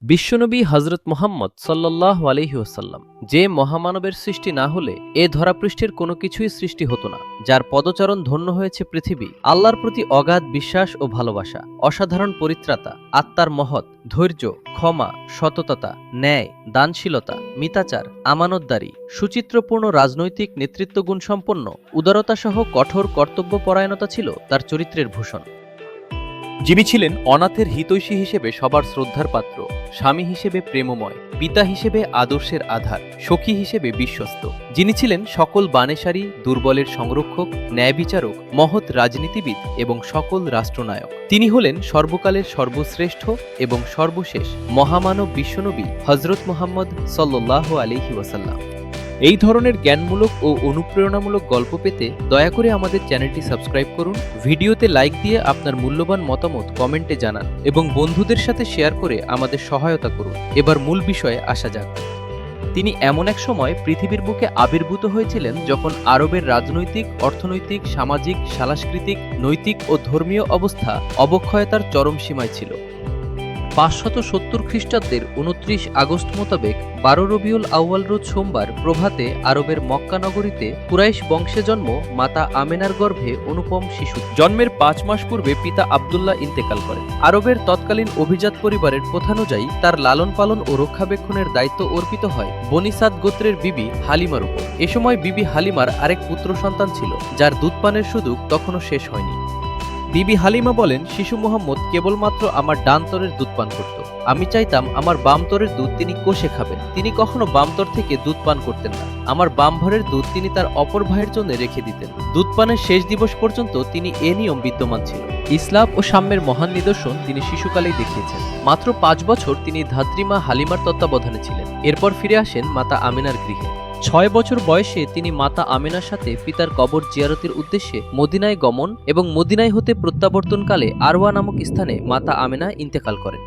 বিশ্বনবী হজরত মুহাম্মদ সাল্লাল্লাহু আলাইহি ওয়াসাল্লাম যে মহামানবের সৃষ্টি না হলে এ ধরাপৃষ্ঠের কোনো কিছুই সৃষ্টি হতো না, যার পদচারণ ধন্য হয়েছে পৃথিবী। আল্লাহর প্রতি অগাধ বিশ্বাস ও ভালোবাসা, অসাধারণ পরিত্রাতা, আত্মার মহৎ, ধৈর্য, ক্ষমা, সততা, ন্যায়, দানশীলতা, মিতাচার, আমানতদারি, সুচিত্রপূর্ণ রাজনৈতিক নেতৃত্বগুণ সম্পন্ন উদারতাসহ কঠোর কর্তব্যপরায়ণতা ছিল তার চরিত্রের ভূষণ। যিনি ছিলেন অনাথের হিতৈষী হিসেবে সবার শ্রদ্ধার পাত্র, স্বামী হিসেবে প্রেমময়, পিতা হিসেবে আদর্শের আধার, সখী হিসেবে বিশ্বস্ত। যিনি ছিলেন সকল বানেশারী, দুর্বলের সংরক্ষক, ন্যায় বিচারক, মহৎ রাজনীতিবিদ এবং সকল রাষ্ট্রনায়ক। তিনি হলেন সর্বকালের সর্বশ্রেষ্ঠ এবং সর্বশেষ মহামানব বিশ্বনবী হজরত মুহাম্মদ সাল্লাল্লাহু আলাইহি ওয়াসাল্লাম। এই ধরনের জ্ঞানমূলক ও অনুপ্রেরণামূলক গল্প পেতে দয়া করে আমাদের চ্যানেলটি সাবস্ক্রাইব করুন, ভিডিওতে লাইক দিয়ে আপনার মূল্যবান মতামত কমেন্টে জানান এবং বন্ধুদের সাথে শেয়ার করে আমাদের সহায়তা করুন। এবার মূল বিষয়ে আসা যাক। তিনি এমন এক সময় পৃথিবীর বুকে আবির্ভূত হয়েছিলেন যখন আরবের রাজনৈতিক, অর্থনৈতিক, সামাজিক, সাংস্কৃতিক, নৈতিক ও ধর্মীয় অবস্থা অবক্ষয়তার চরম সীমায় ছিল। 570 খ্রিস্টাব্দের 29 আগস্ট মোতাবেক 12 রবিউল আউয়াল রোজ সোমবার প্রভাতে আরবের মক্কা নগরীতে কুরাইশ বংশে জন্ম মাতা আমেনার গর্ভে অনুপম শিশু। জন্মের 5 মাস পূর্বে পিতা আবদুল্লাহ ইন্তেকাল করেন। আরবের তৎকালীন অভিজাত পরিবারের প্রথানুযায়ী তার লালন পালন ও রক্ষাবেক্ষণের দায়িত্ব অর্পিত হয় বনি সাদ গোত্রের বিবি হালিমার উপর। এ সময় বিবি হালিমার আরেক পুত্র সন্তান ছিল, যার দুধপানের সুযোগ তখনও শেষ হয়নি। বিবি হালিমা বলেন, শিশু মুহাম্মদ কেবলমাত্র আমার ডান তরের দুধ পান করত। আমি চাইতাম আমার বাম তরের দুধ তিনি কষে খাবেন। তিনি কখনো বাম তর থেকে দুধ পান করতেন না। আমার বাম ভরের দুধ তিনি তার অপর ভাইয়ের জন্য রেখে দিতেন। দুধ পানের শেষ দিবস পর্যন্ত তিনি এ নিয়ম বিদ্যমান ছিল। ইসলাম ও সাম্যের মহান নিদর্শন তিনি শিশুকালেই দেখিয়েছেন। মাত্র 5 বছর তিনি ধাত্রীমা হালিমার তত্ত্বাবধানে ছিলেন। এরপর ফিরে আসেন মাতা আমিনার গৃহে। 6 বছর বয়সে তিনি মাতা আমেনার সাথে পিতার কবর জিয়ারতের উদ্দেশ্যে মদিনায় গমন এবং মদিনায় হতে প্রত্যাবর্তনকালে আরওয়া নামক স্থানে মাতা আমেনা ইন্তেকাল করেন।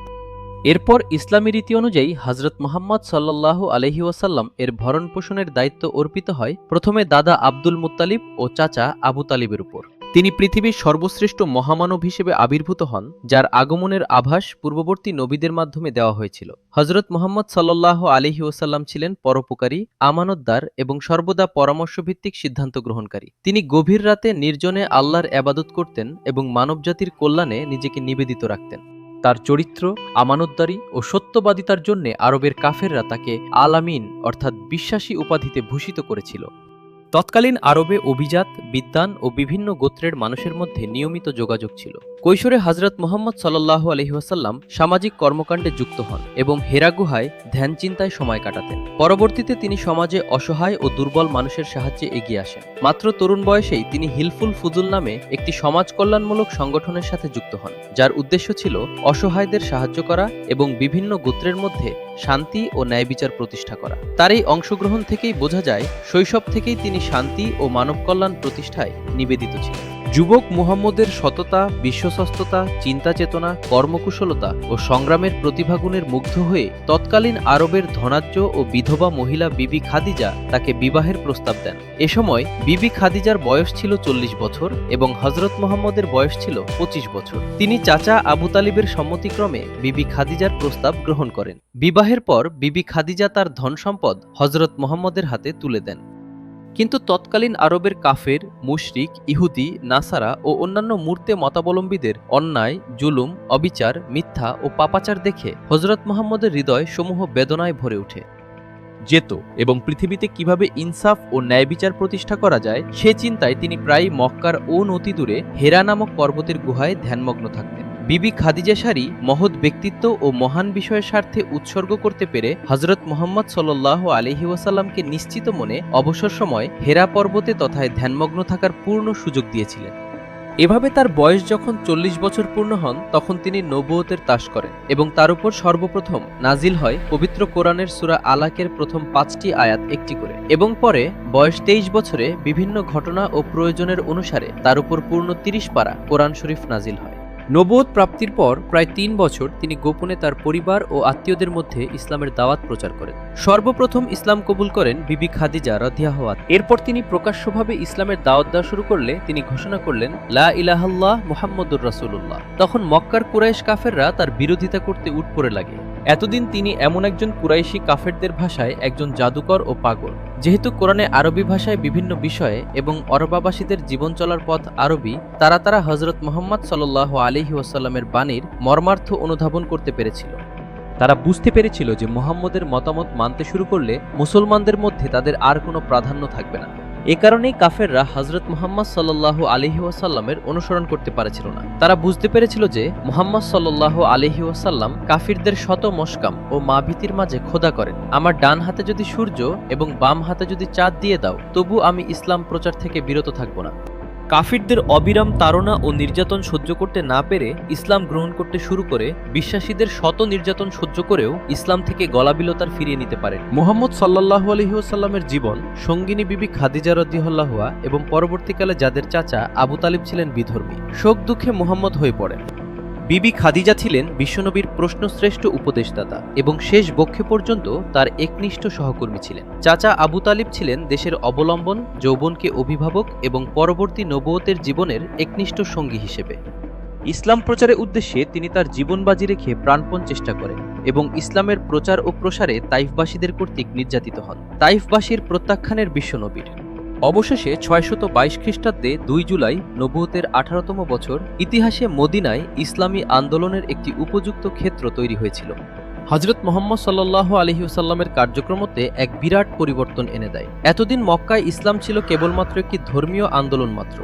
এরপর ইসলামী রীতি অনুযায়ী হজরত মুহাম্মদ সাল্লাল্লাহু আলাইহি ওয়াসাল্লাম এর ভরণ পোষণের দায়িত্ব অর্পিত হয় প্রথমে দাদা আব্দুল মুত্তালিব ও চাচা আবু তালিবের উপর। তিনি পৃথিবীর সর্বশ্রেষ্ঠ মহামানব হিসেবে আবির্ভূত হন, যার আগমনের আভাস পূর্ববর্তী নবীদের মাধ্যমে দেওয়া হয়েছিল। হজরত মুহাম্মদ সাল্লাল্লাহু আলাইহি ওয়াসাল্লাম ছিলেন পরোপকারী, আমানতদার এবং সর্বদা পরামর্শভিত্তিক সিদ্ধান্ত গ্রহণকারী। তিনি গভীর রাতে নির্জনে আল্লাহর ইবাদত করতেন এবং মানবজাতির কল্যাণে নিজেকে নিবেদিত রাখতেন। তার চরিত্র, আমানতদারি ও সত্যবাদিতার জন্য আরবের কাফেররা তাকে আল আমিন অর্থাৎ বিশ্বাসী উপাধিতে ভূষিত করেছিল। তৎকালীন আরবে অভিজাত, বিদ্বান ও বিভিন্ন গোত্রের মানুষের মধ্যে নিয়মিত যোগাযোগ ছিল। কৈশোরে হজরত মুহাম্মদ সাল্লাল্লাহু আলাইহি ওয়াসাল্লাম সামাজিক কর্মকাণ্ডে যুক্ত হন এবং হেরা গুহায় ধ্যান চিন্তায় সময় কাটাতেন। পরবর্তীতে তিনি সমাজে অসহায় ও দুর্বল মানুষের সাহায্যে এগিয়ে আসেন। মাত্র তরুণ বয়সেই তিনি হিলফুল ফুজুল নামে একটি সমাজ কল্যাণমূলক সংগঠনের সাথে যুক্ত হন, যার উদ্দেশ্য ছিল অসহায়দের সাহায্য করা এবং বিভিন্ন গোত্রের মধ্যে শান্তি ও ন্যায় বিচার প্রতিষ্ঠা করা। তার এই অংশগ্রহণ থেকেই বোঝা যায় শৈশব থেকেই তিনি শান্তি ও মানব কল্যাণ প্রতিষ্ঠায় নিবেদিত ছিলেন। যুবক মুহাম্মদের সততা, বিশ্বস্ততা, চিন্তা চেতনা, কর্মকুশলতা ও সংগ্রামের প্রতিভাগুণের মুগ্ধ হয়ে তৎকালীন আরবের ধনাঢ্য ও বিধবা মহিলা বিবি খাদিজা তাকে বিবাহের প্রস্তাব দেন। এ সময় বিবি খাদিজার বয়স ছিল 40 বছর এবং হজরত মুহাম্মদের বয়স ছিল 25 বছর। তিনি চাচা আবু তালিবের সম্মতিক্রমে বিবি খাদিজার প্রস্তাব গ্রহণ করেন। বিবাহের পর বিবি খাদিজা তার ধন সম্পদ হজরত মুহাম্মদের হাতে তুলে দেন। কিন্তু তৎকালীন আরবের কাফের, মুশরিক, ইহুদি, নাসারা ও অন্যান্য মূর্তে মতাবলম্বীদের অন্যায়, জুলুম, অবিচার, মিথ্যা ও পাপাচার দেখে হজরত মুহাম্মদের হৃদয় সমূহ বেদনায় ভরে ওঠে যেত এবং পৃথিবীতে কিভাবে ইনসাফ ও ন্যায় বিচার প্রতিষ্ঠা করা যায় সে চিন্তায় তিনি প্রায় মক্কার অনতি দূরে হেরা নামক পর্বতের গুহায় ধ্যানমগ্ন থাকতেন। বিবি খাদিজা সারি মহৎ ব্যক্তিত্ব ও মহান বিষয়ের স্বার্থে উৎসর্গ করতে পেরে হজরত মুহাম্মদ সাল্লাল্লাহু আলাইহি ওয়াসাল্লামকে নিশ্চিত মনে অবসর সময় হেরা পর্বতে তথায় ধ্যানমগ্ন থাকার পূর্ণ সুযোগ দিয়েছিলেন। এভাবে তার বয়স যখন 40 বছর পূর্ণ হন তখন তিনি নবুয়তের তাস করেন এবং তার উপর সর্বপ্রথম নাজিল হয় পবিত্র কোরআনের সূরা আলাকের প্রথম 5টি আয়াত একটি করে এবং পরে বয়স 23 বছরে বিভিন্ন ঘটনা ও প্রয়োজনের অনুসারে তার উপর পূর্ণ 30 পারা কোরআন শরীফ নাজিল হয়। নবুয়ত প্রাপ্তির পর প্রায় 3 বছর তিনি গোপনে তার পরিবার ও আত্মীয়দের মধ্যে ইসলামের দাওয়াত প্রচার করেন। সর্বপ্রথম ইসলাম কবুল করেন বিবি খাদিজা রাদিয়াল্লাহু আনহা। এরপর তিনি প্রকাশ্যভাবে ইসলামের দাওয়াত দেওয়া শুরু করলে তিনি ঘোষণা করলেন, লা ইলাহাল্লাহ মুহাম্মাদুর রাসূলুল্লাহ। তখন মক্কার কুরাইশ কাফেররা তার বিরোধিতা করতে উঠ পড়ে লাগে। এতদিন তিনি এমন একজন কুরাইশি কাফেরদের ভাষায় একজন জাদুকর ও পাগল। যেহেতু কোরআনে আরবি ভাষায় বিভিন্ন বিষয়ে এবং অরবাবাসীদের জীবন চলার পথ আরবি, তারা হযরত মুহাম্মদ সাল্লাল্লাহু আলাইহি ওয়াসাল্লামের বাণীর মর্মার্থ অনুধাবন করতে পেরেছিল। তারা বুঝতে পেরেছিল যে মুহাম্মদের মতামত মানতে শুরু করলে মুসলমানদের মধ্যে তাদের আর কোনো প্রাধান্য থাকবে না। এ কারণেই কাফেররা হযরত মুহাম্মদ সাল্লাল্লাহু আলাইহি ওয়াসাল্লামের অনুসরণ করতে পারছিল না। তারা বুঝতে পেরেছিল যে মুহাম্মদ সাল্লাল্লাহু আলাইহি ওয়াসাল্লাম কাফিরদের শত মশকাম ও মাভীতির মাঝে খোদা করেন। আমার ডান হাতে যদি সূর্য এবং বাম হাতে যদি চাঁদ দিয়ে দাও, তবু আমি ইসলাম প্রচার থেকে বিরত থাকব না। কাফিরদের অবিরাম তাড়না ও নির্যাতন সহ্য করতে না পেরে ইসলাম গ্রহণ করতে শুরু করে বিশ্বাসীদের শত নির্যাতন সহ্য করেও ইসলাম থেকে গলাবিলতার ফিরিয়ে নিতে পারেন। মুহাম্মদ সাল্লাল্লাহু আলাইহি ওয়াসাল্লামের জীবন সঙ্গিনী বিবি খাদিজা রাদিয়াল্লাহু আনহা এবং পরবর্তীকালে যাদের চাচা আবু তালিব ছিলেন বিধর্মী, শোক দুঃখে মুহাম্মদ হয়ে পড়েন। বিবি খাদিজা ছিলেন বিশ্বনবীর প্রশ্নশ্রেষ্ঠ উপদেশদাতা এবং শেষ বক্ষে পর্যন্ত তার একনিষ্ঠ সহকর্মী ছিলেন। চাচা আবু তালিব ছিলেন দেশের অবলম্বন, যৌবনকে অভিভাবক এবং পরবর্তী নবুয়তের জীবনের একনিষ্ঠ সঙ্গী হিসেবে। ইসলাম প্রচারের উদ্দেশ্যে তিনি তার জীবন বাজি রেখে প্রাণপণ চেষ্টা করেন এবং ইসলামের প্রচার ও প্রসারে তাইফবাসীদের কর্তৃক নির্যাতিত হন। তাইফবাসীর প্রত্যাখ্যানের বিশ্বনবীর অবশেষে 622 খ্রিস্টাব্দে 2 জুলাই নবুয়তের 18তম বছর ইতিহাসে মদিনায় ইসলামী আন্দোলনের একটি উপযুক্ত ক্ষেত্র তৈরি হয়েছিল। হযরত মুহাম্মদ সাল্লাল্লাহু আলাইহি ওয়াসাল্লামের কার্যক্রমতে এক বিরাট পরিবর্তন এনে দেয়। এতদিন মক্কায় ইসলাম ছিল কেবলমাত্র একটি ধর্মীয় আন্দোলন মাত্র।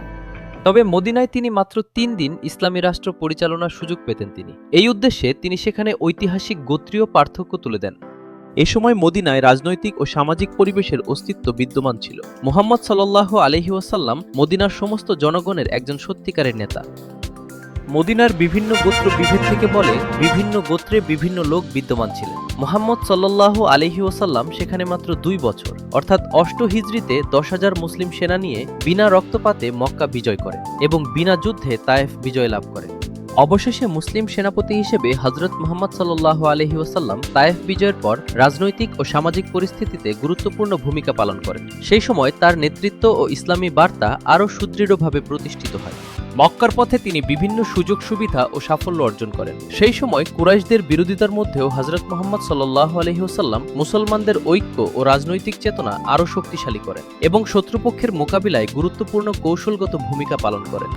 তবে মদিনায় তিনি মাত্র 3 দিন ইসলামী রাষ্ট্র পরিচালনার সুযোগ পেতেন। এই উদ্দেশ্যে তিনি সেখানে ঐতিহাসিক গোত্রীয় পার্থক্য তুলে দেন। এ সময় মদিনায় রাজনৈতিক ও সামাজিক পরিবেশের অস্তিত্ব বিদ্যমান ছিল। মুহাম্মদ সাল্লাল্লাহু আলাইহি ওয়াসাল্লাম মদিনার সমস্ত জনগণের একজন সত্যিকারের নেতা। মদিনার বিভিন্ন গোত্র বিভেদ থেকে বলে বিভিন্ন গোত্রে বিভিন্ন লোক বিদ্যমান ছিলেন। মুহাম্মদ সাল্লাল্লাহু আলাইহি ওয়াসাল্লাম সেখানে মাত্র 2 বছর অর্থাৎ 8 হিজরিতে 10,000 মুসলিম সেনা নিয়ে বিনা রক্তপাতে মক্কা বিজয় করেন এবং বিনা যুদ্ধে তায়েফ বিজয় লাভ করেন। অবশেষে মুসলিম সেনাপতি হিসেবে হযরত মুহাম্মদ সাল্লাল্লাহু আলাইহি ওয়াসাল্লাম তায়েফ বিজয়ের পর রাজনৈতিক ও সামাজিক পরিস্থিতিতে গুরুত্বপূর্ণ ভূমিকা পালন করেন। সেই সময় তার নেতৃত্ব ও ইসলামী বার্তা আরও সুদৃঢ়ভাবে প্রতিষ্ঠিত হয়। মক্কার পথে তিনি বিভিন্ন সুযোগ সুবিধা ও সাফল্য অর্জন করেন। সেই সময় কুরাইশদের বিরোধিতার মধ্যেও হযরত মুহাম্মদ সাল্লাল্লাহু আলাইহি ওয়াসাল্লাম মুসলমানদের ঐক্য ও রাজনৈতিক চেতনা আরও শক্তিশালী করেন এবং শত্রুপক্ষের মোকাবিলায় গুরুত্বপূর্ণ কৌশলগত ভূমিকা পালন করেন।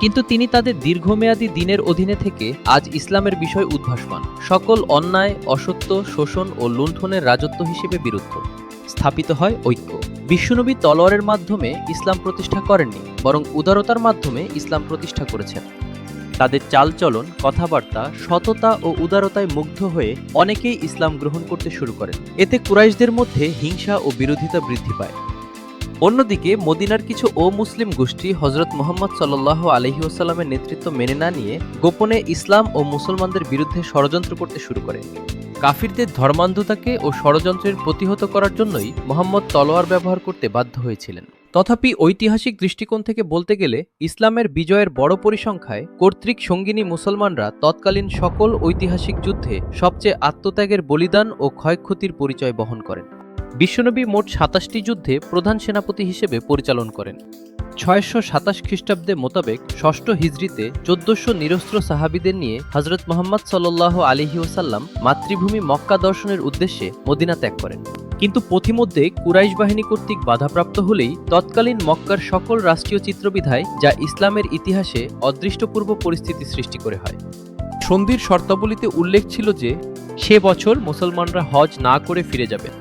কিন্তু তিনি তাদের দীর্ঘমেয়াদী দিনের অধীনে থেকে আজ ইসলামের বিষয় উদ্ভাসমান, সকল অন্যায়, অসত্য, শোষণ ও লুণ্ঠনের রাজত্ব হিসেবে বিরুদ্ধ। স্থাপিত হয় ঐক্য। বিশ্বনবী তলোয়ারের মাধ্যমে ইসলাম প্রতিষ্ঠা করেননি, বরং উদারতার মাধ্যমে ইসলাম প্রতিষ্ঠা করেছেন। তাদের চালচলন, কথাবার্তা, সততা ও উদারতায় মুগ্ধ হয়ে অনেকেই ইসলাম গ্রহণ করতে শুরু করেন। এতে কুরাইশদের মধ্যে হিংসা ও বিরোধিতা বৃদ্ধি পায়। অন্যদিকে মদিনার কিছু অমুসলিম গোষ্ঠী হযরত মুহাম্মদ সাল্লাল্লাহু আলাইহি ওয়াসাল্লামের নেতৃত্ব মেনে না নিয়ে গোপনে ইসলাম ও মুসলমানদের বিরুদ্ধে ষড়যন্ত্র করতে শুরু করে। কাফিরদের ধর্মান্ধতাকে ও ষড়যন্ত্রের প্রতিহত করার জন্যই মুহাম্মদ তলোয়ার ব্যবহার করতে বাধ্য হয়েছিলেন। তথাপি ঐতিহাসিক দৃষ্টিকোণ থেকে বলতে গেলে ইসলামের বিজয়ের বড় পরিসংখ্যায় কর্তৃক সঙ্গিনী মুসলমানরা তৎকালীন সকল ঐতিহাসিক যুদ্ধে সবচেয়ে আত্মত্যাগের বলিদান ও ক্ষয়ক্ষতির পরিচয় বহন করেন। বিশ্বনবী মোট 27টি যুদ্ধে প্রধান সেনাপতি হিসেবে পরিচালন করেন। 627 খ্রিস্টাব্দে মোতাবেক 6ষ্ঠ হিজরিতে 1400 নিরস্ত্র সাহাবীদের নিয়ে হযরত মুহাম্মদ সাল্লাল্লাহু আলাইহি ওয়াসাল্লাম মাতৃভূমি মক্কা দর্শনের উদ্দেশ্যে মদিনা ত্যাগ করেন। কিন্তু পথিমধ্যে কুরাইশ বাহিনী কর্তৃক বাধাপ্রাপ্ত হলেই তৎকালীন মক্কার সকল রাষ্ট্রীয় চিত্রবিধায় যা ইসলামের ইতিহাসে অদৃষ্টপূর্ব পরিস্থিতি সৃষ্টি করে হয়। সন্ধির শর্তাবলীতে উল্লেখ ছিল যে সে বছর মুসলমানরা হজ না করে ফিরে যাবেন।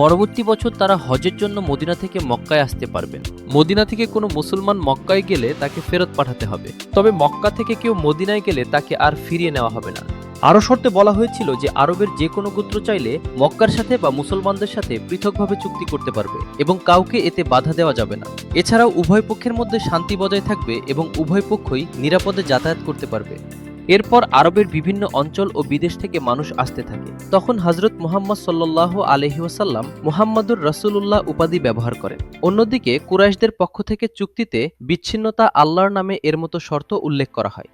পরবর্তী বছর তারা হজের জন্য মদিনা থেকে মক্কায় আসতে পারবেন। মদিনা থেকে কোনো মুসলমান মক্কায় গেলে তাকে ফেরত পাঠাতে হবে, তবে মক্কা থেকে কেউ মদিনায় গেলে তাকে আর ফিরিয়ে নেওয়া হবে না। আরও শর্তে বলা হয়েছিল যে আরবের যে কোনো গোত্র চাইলে মক্কার সাথে বা মুসলমানদের সাথে পৃথকভাবে চুক্তি করতে পারবে এবং কাউকে এতে বাধা দেওয়া যাবে না। এছাড়াও উভয় পক্ষের মধ্যে শান্তি বজায় থাকবে এবং উভয় পক্ষই নিরাপদে যাতায়াত করতে পারবে। এরপর আরবের বিভিন্ন অঞ্চল ও বিদেশ থেকে মানুষ আসতে থাকে। তখন হযরত মুহাম্মদ সাল্লাল্লাহু আলাইহি ওয়াসাল্লাম মুহাম্মাদুর রাসূলুল্লাহ উপাধি ব্যবহার করেন। অন্যদিকে কুরাইশদের পক্ষ থেকে চুক্তিতে বিচ্ছিন্নতা আল্লাহর নামে এর মতো শর্ত উল্লেখ করা হয়।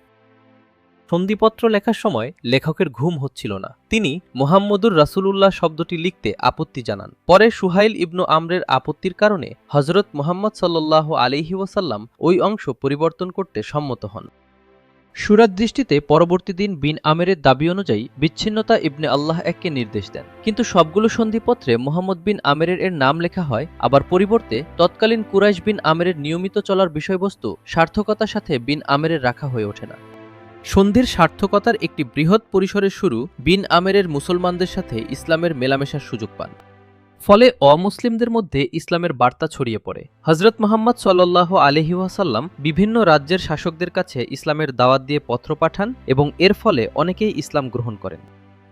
সন্ধিপত্র লেখার সময় লেখকের ঘুম হচ্ছিল না। তিনি মুহাম্মদুর রাসূলুল্লাহ শব্দটি লিখতে আপত্তি জানান। পরে সুহাইল ইবনু আমরের আপত্তির কারণে হযরত মুহাম্মদ সাল্লাল্লাহু আলাইহি ওয়াসাল্লাম ওই অংশ পরিবর্তন করতে সম্মত হন। সূরার দৃষ্টিতে পরবর্তী দিন বিন আমেরের দাবি অনুযায়ী বিচ্ছিন্নতা ইবনে আল্লাহ এককে নির্দেশ দেন, কিন্তু সবগুলো সন্ধিপত্রে মুহাম্মদ বিন আমেরের এর নাম লেখা হয়। আবার পরিবর্তে তৎকালীন কুরাইশ বিন আমেরের নিয়মিত চলার বিষয়বস্তু সার্থকতার সাথে বিন আমেরের রাখা হয়ে ওঠে না। সন্ধির সার্থকতার একটি বৃহৎ পরিসরের শুরু বিন আমেরের মুসলমানদের সাথে ইসলামের মেলামেশার সুযোগ পান। ফলে অমুসলিমদের মধ্যে ইসলামের বার্তা ছড়িয়ে পড়ে। হযরত মুহাম্মদ সাল্লাল্লাহু আলাইহি ওয়াসাল্লাম বিভিন্ন রাজ্যের শাসকদের কাছে ইসলামের দাওয়াত দিয়ে পত্র পাঠান এবং এর ফলে অনেকেই ইসলাম গ্রহণ করেন।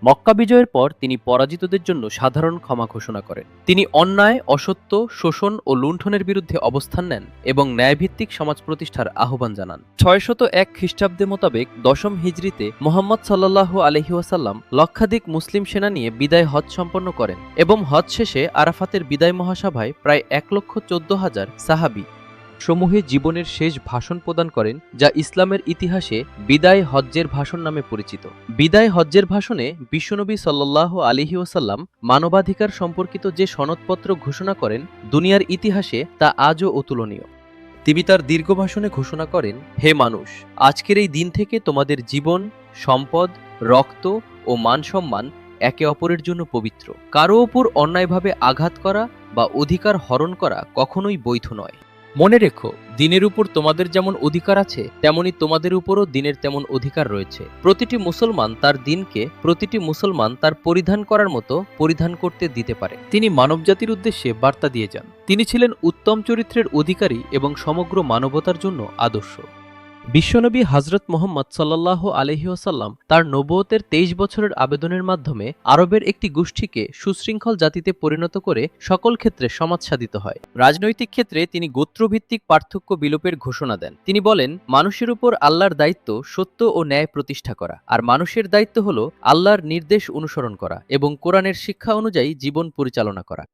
মক্কা বিজয়ের পর তিনি পরাজিতদের জন্য সাধারণ ক্ষমা ঘোষণা করেন। তিনি অন্যায়, অসত্য, শোষণ ও লুণ্ঠনের বিরুদ্ধে অবস্থান নেন এবং ন্যায়ভিত্তিক সমাজ প্রতিষ্ঠার আহ্বান জানান। 601 খ্রিস্টাব্দে মোতাবেক ১০ম হিজরিতে মুহাম্মদ সাল্লাল্লাহু আলাইহি ওয়াসাল্লাম লক্ষাধিক মুসলিম সেনা নিয়ে বিদায় হজ সম্পন্ন করেন এবং হজ শেষে আরাফাতের বিদায় মহাসভায় প্রায় ১,১৪,০০০ সাহাবী সমূহে জীবনের শেষ ভাষণ প্রদান করেন, যা ইসলামের ইতিহাসে বিদায় হজ্জের ভাষণ নামে পরিচিত। বিদায় হজ্জের ভাষণে বিশ্বনবী সাল্লাল্লাহু আলাইহি ওয়াসাল্লাম মানবাধিকার সম্পর্কিত যে সনদপত্র ঘোষণা করেন, দুনিয়ার ইতিহাসে তা আজও অতুলনীয়। তিনি তার দীর্ঘ ভাষণে ঘোষণা করেন, হে মানুষ, আজকের এই দিন থেকে তোমাদের জীবন, সম্পদ, রক্ত ও মান সম্মান একে অপরের জন্য পবিত্র। কারো ওপর অন্যায়ভাবে আঘাত করা বা অধিকার হরণ করা কখনোই বৈধ নয়। মনে রেখো, দিনের উপর তোমাদের যেমন অধিকার আছে, তেমনি তোমাদের উপরও দিনের তেমন অধিকার রয়েছে। প্রতিটি মুসলমান তার দিনকে প্রতিটি মুসলমান তার পরিধান করার মতো পরিধান করতে দিতে পারে। তিনি মানবজাতির উদ্দেশ্যে বার্তা দিয়ে যান। তিনি ছিলেন উত্তম চরিত্রের অধিকারী এবং সমগ্র মানবতার জন্য আদর্শ। বিশ্বনবী হযরত মুহাম্মদ সাল্লাল্লাহু আলাইহি ওয়াসাল্লাম তার নবুয়তের ২৩ বছরের আবেদনের মাধ্যমে আরবের একটি গোষ্ঠীকে সুশৃঙ্খল জাতিতে পরিণত করে সকল ক্ষেত্রে সমাজ সাধিত হয়। রাজনৈতিক ক্ষেত্রে তিনি গোত্রভিত্তিক পার্থক্য বিলোপের ঘোষণা দেন। তিনি বলেন, মানুষের উপর আল্লাহর দায়িত্ব সত্য ও ন্যায় প্রতিষ্ঠা করা, আর মানুষের দায়িত্ব হল আল্লাহর নির্দেশ অনুসরণ করা এবং কোরআনের শিক্ষা অনুযায়ী জীবন পরিচালনা করা।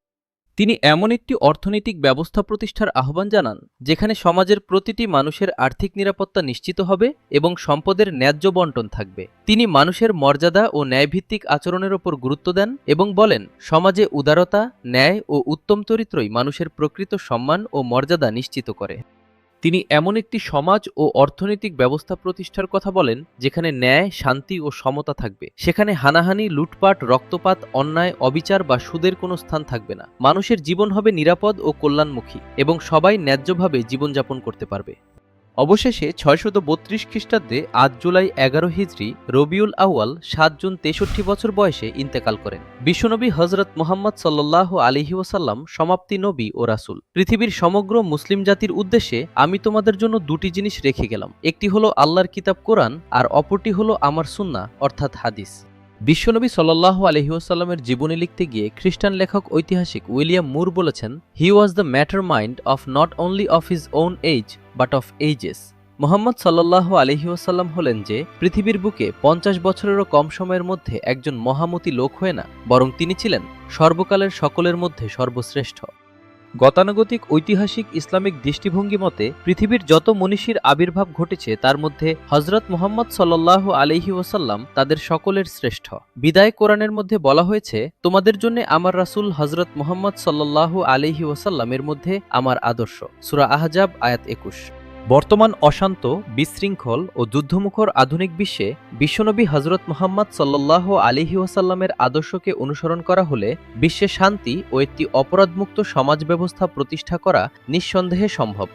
তিনি এমন একটি অর্থনৈতিক ব্যবস্থা প্রতিষ্ঠার আহ্বান জানান, যেখানে সমাজের প্রতিটি মানুষের আর্থিক নিরাপত্তা নিশ্চিত হবে এবং সম্পদের ন্যায্য বণ্টন থাকবে। তিনি মানুষের মর্যাদা ও ন্যায়ভিত্তিক আচরণের ওপর গুরুত্ব দেন এবং বলেন, সমাজে উদারতা, ন্যায় ও উত্তম চরিত্রই মানুষের প্রকৃত সম্মান ও মর্যাদা নিশ্চিত করে। তিনি এমন একটি সমাজ ও অর্থনৈতিক ব্যবস্থা প্রতিষ্ঠার কথা বলেন, যেখানে ন্যায়, শান্তি ও সমতা থাকবে। সেখানে হানাহানি, লুটপাট, রক্তপাত, অন্যায়, অবিচার বা সুদের কোনো স্থান থাকবে না। মানুষের জীবন হবে নিরাপদ ও কল্যাণমুখী এবং সবাই ন্যায্যভাবে জীবনযাপন করতে পারবে। অবশেষে ৬৩২ খ্রিস্টাব্দে ৮ জুলাই ১১ হিজরি রবিউল আউয়াল ৭ জুন ৬৩ বছর বয়সে ইন্তেকাল করেন। বিশ্বনবী হযরত মুহাম্মদ সাল্লাল্লাহু আলাইহি ওয়াসাল্লাম সমাপ্তি নবী ও রাসূল। পৃথিবীর সমগ্র মুসলিম জাতির উদ্দেশ্যে আমি তোমাদের জন্য দুটি জিনিস রেখে গেলাম। একটি হলো আল্লাহর কিতাব কোরআন, আর অপরটি হলো আমার সুন্নাহ অর্থাৎ হাদিস। বিশ্বনবী সাল্লাল্লাহু আলাইহি ওয়াসাল্লামের জীবনী লিখতে গিয়ে খ্রিস্টান লেখক ঐতিহাসিক উইলিয়াম মুর বলেছেন, he was the master mind of not only of his own age but of ages. Muhammad সাল্লাল্লাহু আলাইহি ওয়াসাল্লাম হলেন যে পৃথিবীর বুকে ৫০ বছরেরও কম সময়ের মধ্যে একজন মহামতি লোক হয়ে না, বরং তিনি ছিলেন সর্বকালের সকলের মধ্যে সর্বশ্রেষ্ঠ। গতানুগতিক ঐতিহাসিক ইসলামিক দৃষ্টিভঙ্গি মতে পৃথিবীর যত মনীষীর আবির্ভাব ঘটেছে তার মধ্যে হযরত মুহাম্মদ সাল্লাল্লাহু আলাইহি ওয়াসাল্লাম তাদের সকলের শ্রেষ্ঠ। বিদায় কোরআনের মধ্যে বলা হয়েছে, তোমাদের জন্য আমার রাসূল হযরত মুহাম্মদ সাল্লাল্লাহু আলাইহি ওয়াসাল্লামের মধ্যে আমার আদর্শ। সূরা আহজাব আয়াত ২১। বর্তমান অশান্ত, বিশৃঙ্খল ও যুদ্ধমুখর আধুনিক বিশ্বে বিশ্বনবী হযরত মুহাম্মদ সাল্লাল্লাহু আলাইহি ওয়াসাল্লামের আদর্শকে অনুসরণ করা হলে বিশ্বে শান্তি ও একটি অপরাধমুক্ত সমাজ ব্যবস্থা প্রতিষ্ঠা করা নিঃসন্দেহে সম্ভব।